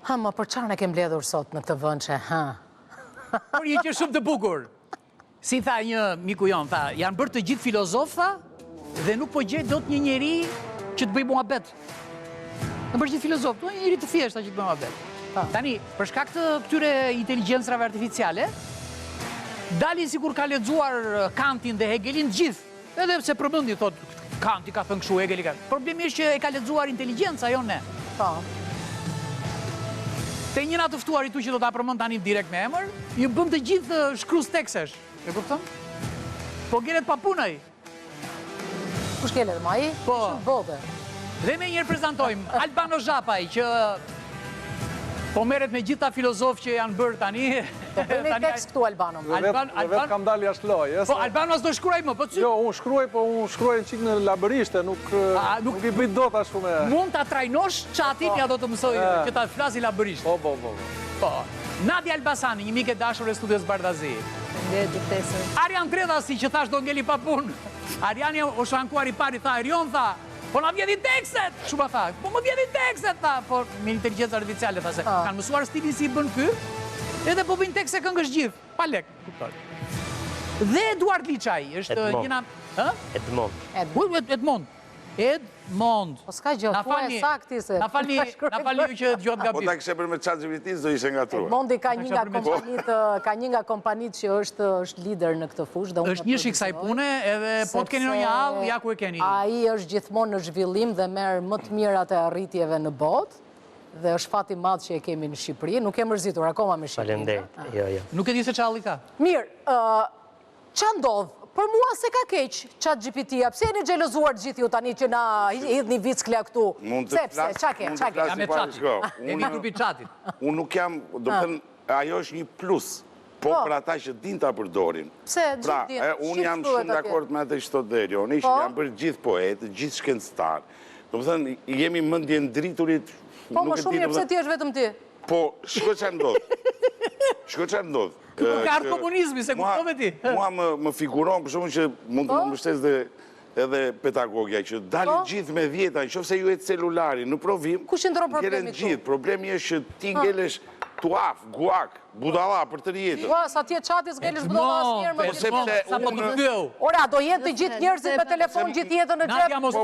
Ha, më për çfarë ne kem mbledhur sot në këtë vend që, ha? Por një që shumë të bukur. Si tha një miku jon, tha, janë bërë të gjithë filozof, tha, dhe nuk po gjej dot një njeri që të bëj muhabet. Në bërë gjithë filozof, një njeri të thjeshta që të bëj muhabet. Tani, për shkak të këtyre inteligjencave artificiale, dalin sikur ka lexuar Kantin dhe Hegelin gjithë. Edhe pse përmendi thot, Kanti ka thënë kështu, Hegeli ka. Problemi është që e ka lexuar inteligjenca, jo ne. Po. Te njëna të ftuar i tu që do ta përmend tani direkt me emër, ju bëm të gjithë shkruas tekstesh. E kupton? Po gjelet pa punaj. Kush kelet më ai? Po. Bote. Dhe me njërë prezentojmë Albano Zhapaj, që po merret me gjitha filozofë që janë bërë tani. Do bëjmë një tekst këtu Albano. Vetë kam dalë jashtë lojës. Po, Albano s'do shkruaj më, po Jo, unë shkruaj, po unë shkruaj në qikë në labërishte, nuk i bëjt do ta shumë. Mund ta trajnosh qatin, ja do të mësoj që ta flasi labërisht. Po. Nadia Elbasani, një mike dashur e studios Bardazi. Arjan Tredasi, që thash do ngeli pa punë. Arjani o shankuar i pari, tha, Erion, tha, po na vjedhin tekstet! Shumë tha, po më vjedhin tekstet, tha, po me inteligencë artificiale, tha se kanë mësuar stilin si i bën ky, edhe po bëjnë tekste këngësh gjithë, pa lek, kuptoj. Dhe Eduard Liçaj, është njëna... Edmond. Po s'ka gjë, ku e sakti se... Na falni ju që dëgjot gabim. Po ta kishe për me ChatGPT, do ishe ngatruar. Edmondi ka një nga kompanitë që është lider në këtë fushë. Është një shik kësaj pune, edhe po të keni në një hall, ja ku e keni. Ai është gjithmonë në zhvillim dhe merr më të mirat e arritjeve në botë. Dhe është fat i madh që e kemi në Shqipëri. Nuk e mërzitur akoma me Shqipërinë. Faleminderit. Jo. Nuk e di se çalli ka. Mirë, ç'a ndodh? Për mua se ka keq ChatGPT-a. Pse jeni xhelozuar gjithë ju tani që na hidhni vickle këtu? Sepse ç'a ke? Jam me chatin. Kemi grupi chatit. Unë nuk jam, do të thënë, ajo është një plus. Po për ata që din ta përdorin. Pse Pra, unë jam shumë dakord me atë që thotë Derioni, që janë bërë gjithë poetë, gjithë shkencëtar. Do të thënë, jemi mendje ndriturit. Po më shumë mirë pse ti është vetëm ti. Po, shko ç'a ndodh. Kur ka ardhur komunizmi, se kuptove ti. Mua më figuron, për shkakun që mund të më mbështes edhe pedagogja, që dalin gjithë me dhjeta, nëse ju e celularin në provim, ku qëndron problemi këtu? Problemi është që ti ngelesh tuaf, guak, budalla për të jetën. Ua, sa ti e çati s'ngelesh budalla asnjëherë më. Po sepse sa po të vëu. Ora, do jenë të gjithë njerëzit me telefon gjithë jetën në xhep. Na jam ose